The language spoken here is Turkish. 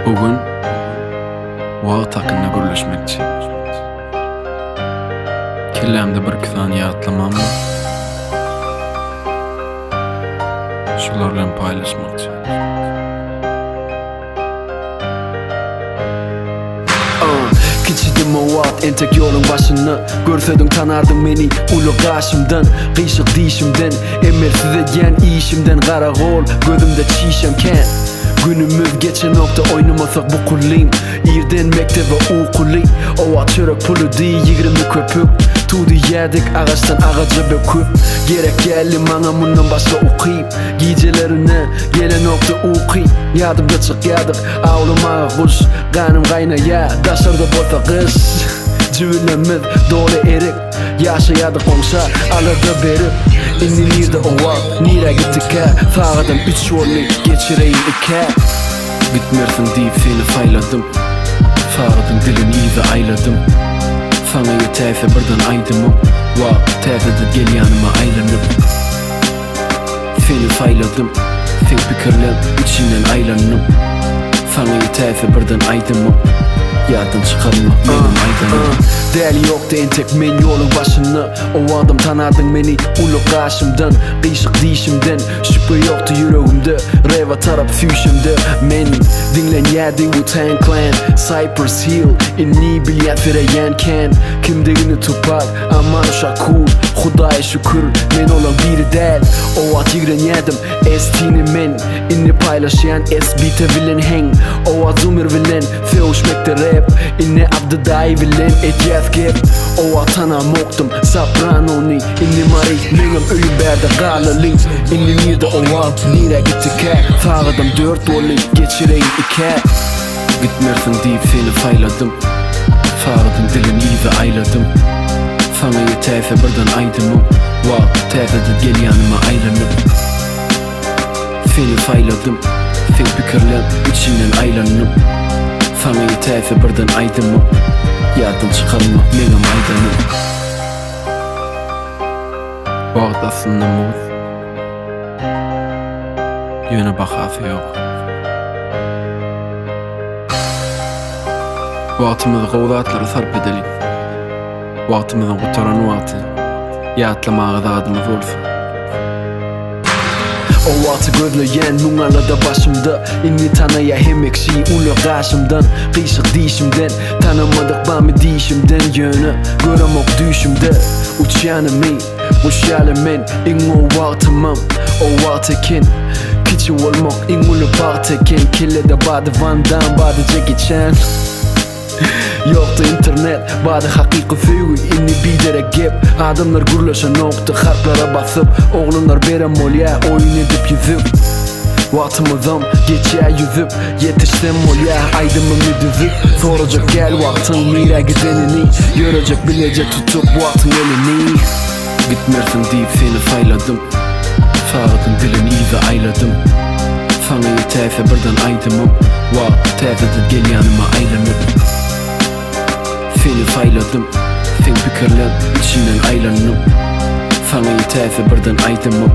Bugün wagt hakkında görleşmekçi. Kellemde bir saniye atlamamı şularla paylaşmakçı. Geçidim o vaat en tek yolun başını. Görsedin tanardın beni ulu karşımdan. Kıyışık dişimden, emersiz egen işimden. Karakol gözümde çiğşemken günümüz geçen nokta oynamasak bu kulliyim. İrden mektebe ukuli. O at çörek pulu değil 20 köpük. Tuğdu yerdik ağaçtan ağaca böküp. Gerek geldi bana bundan başka okuyup. Gecelerine gelen nokta okuyup. Yadımda çık yadık ağlamağa kuş. Kanım kayna ya daşarda bota kız. Cüvülemiz dolu erik. Yaşayadık onsa alırda berip. İnilirdi o vaat nire gittik ha. Sağadan 3 yolu geçireyim 2. Gitmersin deyip seni fayladım. Sağadan dilin iyice ayladım. Sana yeterse birden aydımım. Terdedir gel yanıma aylanıp. Seni fayladım. Sen fikirlen içinden aylanıp. Sana yeterse birden aydımım. Yadın çıkarma benim aydanım. Değerli yoktu en tek men yolun başını. O adam tanardın beni ulu karşımdan. Kıyışık dişimden şüphe yoktu yüreğimde. Reva tarap füşümde. Men dinlen yerde Wu-Tang Clan. Cypress Hill inni bilyat vereyenken. Kimdiğini tupak aman şakur. Hudaya şükür men olan biri değil. O at yigren yedim estini men. İnni paylaşayan es-bite vilen heng. O at zumir vilen fevşmekte rap. İnni abdedai vilen et yazgep. O atana moktum sapranoni. İnni mari mengam öyüm berde galalin. İnni nirde o at nire gittik ha. Sağladım 4 yolu geçireyim 2. Gitmersin deyip seni fayladım. Sağladın dilin iyice ayladım. Sana yeterse birden aydımım. Terdedir gel yanıma aylanıp. Seni fayladım. Sen fikirlen içinden aylanıp. Sana yeterse birden aydımım. Yadın çıkarma benim aydanım. Vakt aslında muz. Yöne bakası yok. Vaktimizi qovdatları sarp edelim. Vaktimizin kurtaran vakti. Yatlamağa adımız olsun. O vaatı gözleyen nungarlarda başımda. İnni tanaya hem ekşi ulu karşımdan. Kıyışık dişimden tanımadık bami dişimden. Yönü göremok düşümde. Uçyanımı uçyalimen in o vaatımam. O vaateken kiçi olmak in ulu bağteken. Killede badı Van Damme badı Jackie Chan. Yoktu internet, badı hakiki fügü. İnni bidere gep. Adamlar gürleşe nokta harplara basıp. Oğlunlar berem ol ya oyun edip yüzüp. Vaktımızım geçer yüzüp. Yetiştim ol ya aydımı müdüzüp. Soracak gel vaktın mire gidenini. Görecek bilecek tutup vaktın elini. Gitmersin deyip seni fayladım. Sağladın dilin iyice ayladım. Sana yeterse birden aydımım. Terdedir gel yanıma aylanıp. Seni fayladım. Sen fikirlen içinden aylanıp. Sana yeterse birden aydımım.